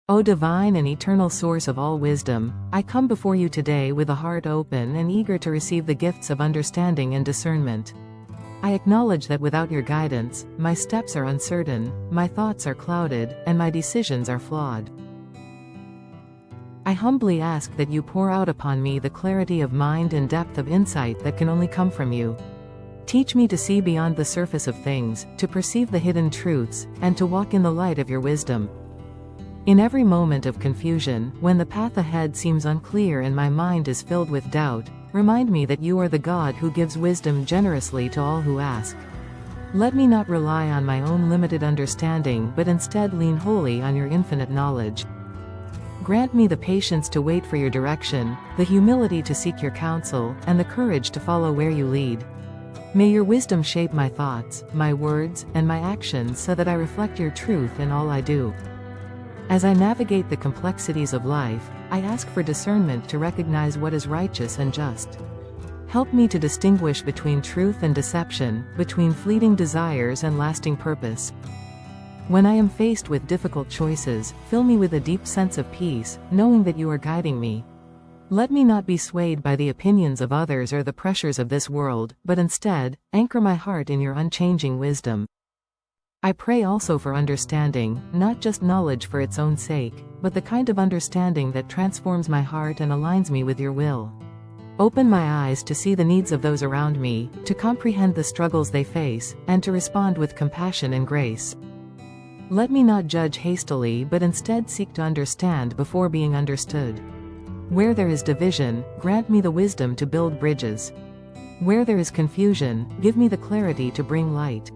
O divine and eternal source of all wisdom, I come before you today with a heart open and eager to receive the gifts of understanding and discernment. I acknowledge that without your guidance, my steps are uncertain, my thoughts are clouded, and my decisions are flawed. I humbly ask that you pour out upon me the clarity of mind and depth of insight that can only come from you. Teach me to see beyond the surface of things, to perceive the hidden truths, and to walk in the light of your wisdom. In every moment of confusion, when the path ahead seems unclear and my mind is filled with doubt, remind me that you are the God who gives wisdom generously to all who ask. Let me not rely on my own limited understanding but instead lean wholly on your infinite knowledge. Grant me the patience to wait for your direction, the humility to seek your counsel, and the courage to follow where you lead. May your wisdom shape my thoughts, my words, and my actions so that I reflect your truth in all I do. As I navigate the complexities of life, I ask for discernment to recognize what is righteous and just. Help me to distinguish between truth and deception, between fleeting desires and lasting purpose. When I am faced with difficult choices, fill me with a deep sense of peace, knowing that you are guiding me. Let me not be swayed by the opinions of others or the pressures of this world, but instead, anchor my heart in your unchanging wisdom. I pray also for understanding, not just knowledge for its own sake, but the kind of understanding that transforms my heart and aligns me with your will. Open my eyes to see the needs of those around me, to comprehend the struggles they face, and to respond with compassion and grace. Let me not judge hastily but instead seek to understand before being understood. Where there is division, grant me the wisdom to build bridges. Where there is confusion, give me the clarity to bring light.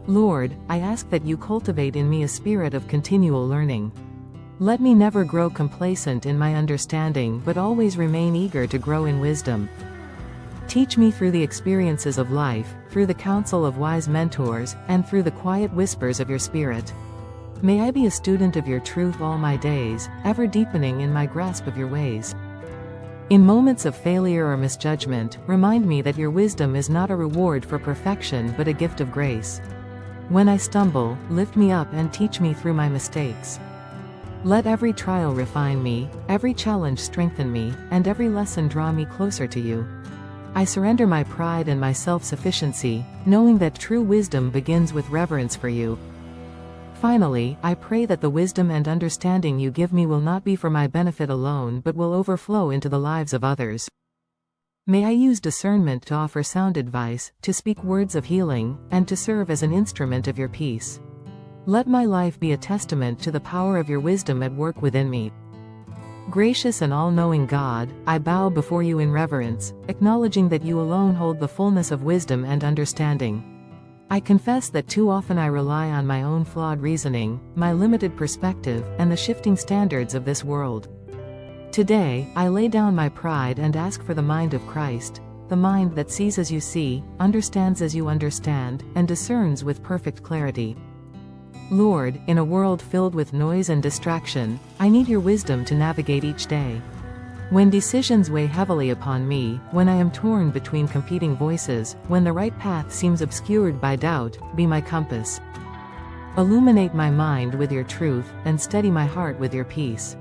Lord, I ask that you cultivate in me a spirit of continual learning. Let me never grow complacent in my understanding but always remain eager to grow in wisdom. Teach me through the experiences of life, through the counsel of wise mentors, and through the quiet whispers of your Spirit. May I be a student of your truth all my days, ever deepening in my grasp of your ways. In moments of failure or misjudgment, remind me that your wisdom is not a reward for perfection but a gift of grace. When I stumble, lift me up and teach me through my mistakes. Let every trial refine me, every challenge strengthen me, and every lesson draw me closer to you. I surrender my pride and my self-sufficiency, knowing that true wisdom begins with reverence for you. Finally, I pray that the wisdom and understanding you give me will not be for my benefit alone but will overflow into the lives of others. May I use discernment to offer sound advice, to speak words of healing, and to serve as an instrument of your peace. Let my life be a testament to the power of your wisdom at work within me. Gracious and all-knowing God, I bow before you in reverence, acknowledging that you alone hold the fullness of wisdom and understanding. I confess that too often I rely on my own flawed reasoning, my limited perspective, and the shifting standards of this world. Today, I lay down my pride and ask for the mind of Christ, the mind that sees as you see, understands as you understand, and discerns with perfect clarity. Lord, in a world filled with noise and distraction, I need your wisdom to navigate each day. When decisions weigh heavily upon me, when I am torn between competing voices, when the right path seems obscured by doubt, be my compass. Illuminate my mind with your truth, and steady my heart with your peace.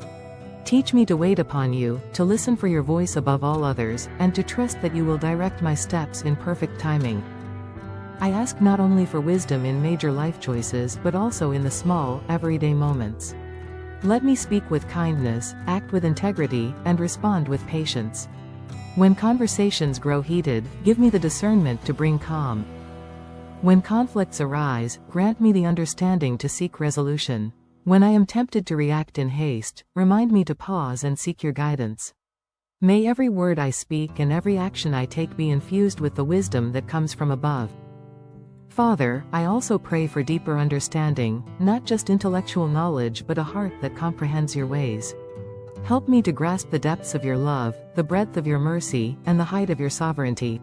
Teach me to wait upon you, to listen for your voice above all others, and to trust that you will direct my steps in perfect timing. I ask not only for wisdom in major life choices but also in the small, everyday moments. Let me speak with kindness, act with integrity, and respond with patience. When conversations grow heated, give me the discernment to bring calm. When conflicts arise, grant me the understanding to seek resolution. When I am tempted to react in haste, remind me to pause and seek your guidance. May every word I speak and every action I take be infused with the wisdom that comes from above. Father, I also pray for deeper understanding, not just intellectual knowledge but a heart that comprehends your ways. Help me to grasp the depths of your love, the breadth of your mercy, and the height of your sovereignty.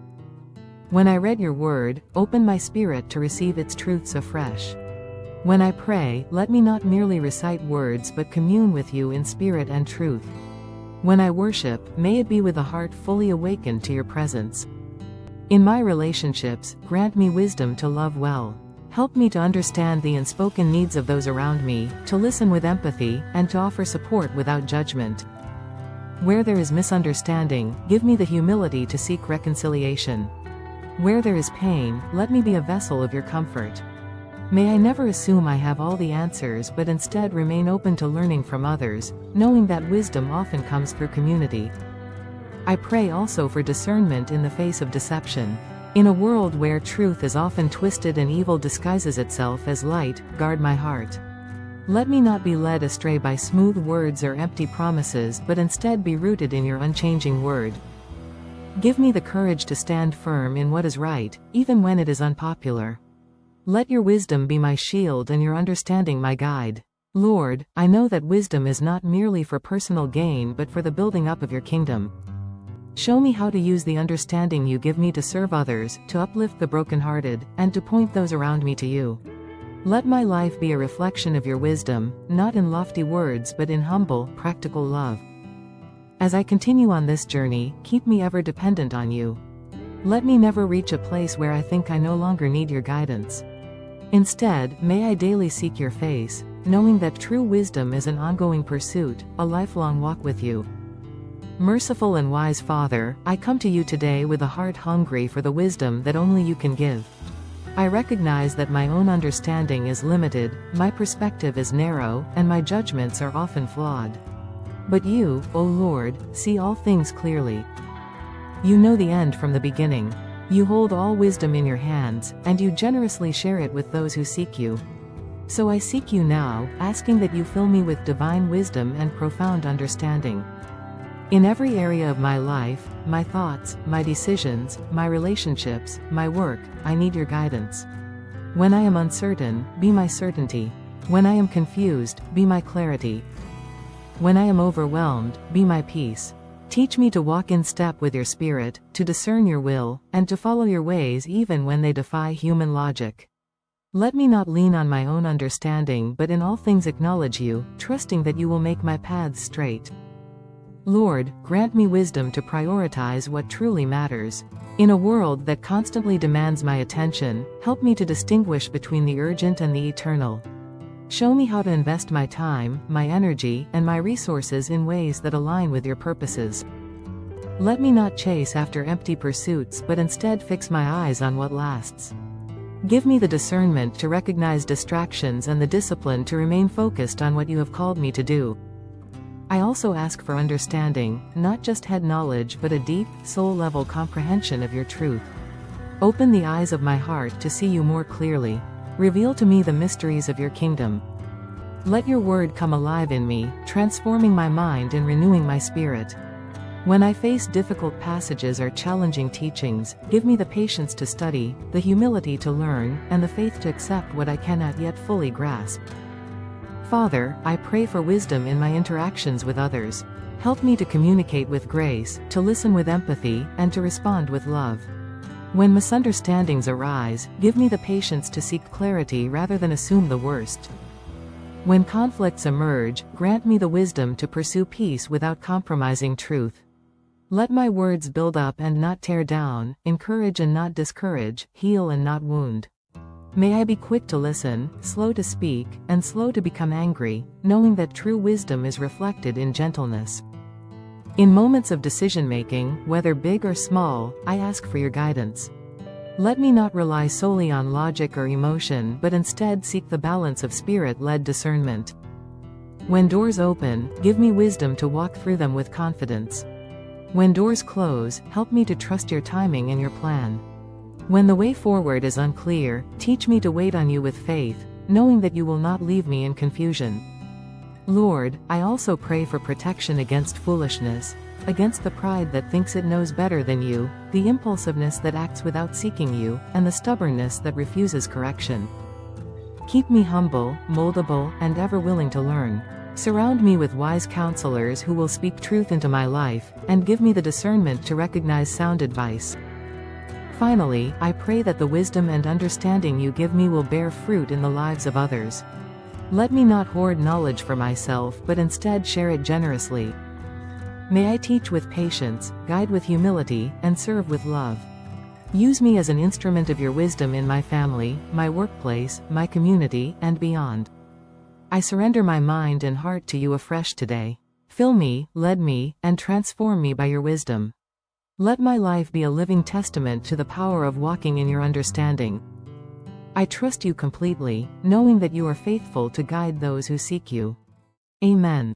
When I read your word, open my spirit to receive its truths afresh. When I pray, let me not merely recite words but commune with you in spirit and truth. When I worship, may it be with a heart fully awakened to your presence. In my relationships, grant me wisdom to love well. Help me to understand the unspoken needs of those around me, to listen with empathy, and to offer support without judgment. Where there is misunderstanding, give me the humility to seek reconciliation. Where there is pain, let me be a vessel of your comfort. May I never assume I have all the answers but instead remain open to learning from others, knowing that wisdom often comes through community. I pray also for discernment in the face of deception. In a world where truth is often twisted and evil disguises itself as light, guard my heart. Let me not be led astray by smooth words or empty promises but instead be rooted in your unchanging word. Give me the courage to stand firm in what is right, even when it is unpopular. Let your wisdom be my shield and your understanding my guide. Lord, I know that wisdom is not merely for personal gain but for the building up of your kingdom. Show me how to use the understanding you give me to serve others, to uplift the brokenhearted, and to point those around me to you. Let my life be a reflection of your wisdom, not in lofty words but in humble, practical love. As I continue on this journey, keep me ever dependent on you. Let me never reach a place where I think I no longer need your guidance. Instead, may I daily seek your face, knowing that true wisdom is an ongoing pursuit, a lifelong walk with you. Merciful and wise Father, I come to you today with a heart hungry for the wisdom that only you can give. I recognize that my own understanding is limited, my perspective is narrow, and my judgments are often flawed. But you, O Lord, see all things clearly. You know the end from the beginning. You hold all wisdom in your hands, and you generously share it with those who seek you. So I seek you now, asking that you fill me with divine wisdom and profound understanding. In every area of my life, my thoughts, my decisions, my relationships, my work, I need your guidance. When I am uncertain, be my certainty. When I am confused, be my clarity. When I am overwhelmed, be my peace. Teach me to walk in step with your spirit, to discern your will, and to follow your ways even when they defy human logic. Let me not lean on my own understanding but in all things acknowledge you, trusting that you will make my paths straight. Lord, grant me wisdom to prioritize what truly matters. In a world that constantly demands my attention, help me to distinguish between the urgent and the eternal. Show me how to invest my time, my energy, and my resources in ways that align with your purposes. Let me not chase after empty pursuits but instead fix my eyes on what lasts. Give me the discernment to recognize distractions and the discipline to remain focused on what you have called me to do. I also ask for understanding, not just head knowledge but a deep, soul-level comprehension of your truth. Open the eyes of my heart to see you more clearly. Reveal to me the mysteries of your kingdom. Let your word come alive in me, transforming my mind and renewing my spirit. When I face difficult passages or challenging teachings, give me the patience to study, the humility to learn, and the faith to accept what I cannot yet fully grasp. Father, I pray for wisdom in my interactions with others. Help me to communicate with grace, to listen with empathy, and to respond with love. When misunderstandings arise, give me the patience to seek clarity rather than assume the worst. When conflicts emerge, grant me the wisdom to pursue peace without compromising truth. Let my words build up and not tear down, encourage and not discourage, heal and not wound. May I be quick to listen, slow to speak, and slow to become angry, knowing that true wisdom is reflected in gentleness. In moments of decision-making, whether big or small, I ask for your guidance. Let me not rely solely on logic or emotion but instead seek the balance of spirit-led discernment. When doors open, give me wisdom to walk through them with confidence. When doors close, help me to trust your timing and your plan. When the way forward is unclear, teach me to wait on you with faith, knowing that you will not leave me in confusion. Lord, I also pray for protection against foolishness, against the pride that thinks it knows better than you, the impulsiveness that acts without seeking you, and the stubbornness that refuses correction. Keep me humble, moldable, and ever willing to learn. Surround me with wise counselors who will speak truth into my life, and give me the discernment to recognize sound advice. Finally, I pray that the wisdom and understanding you give me will bear fruit in the lives of others. Let me not hoard knowledge for myself but instead share it generously. May I teach with patience, guide with humility, and serve with love. Use me as an instrument of your wisdom in my family, my workplace, my community, and beyond. I surrender my mind and heart to you afresh today. Fill me, lead me, and transform me by your wisdom. Let my life be a living testament to the power of walking in your understanding. I trust you completely, knowing that you are faithful to guide those who seek you. Amen.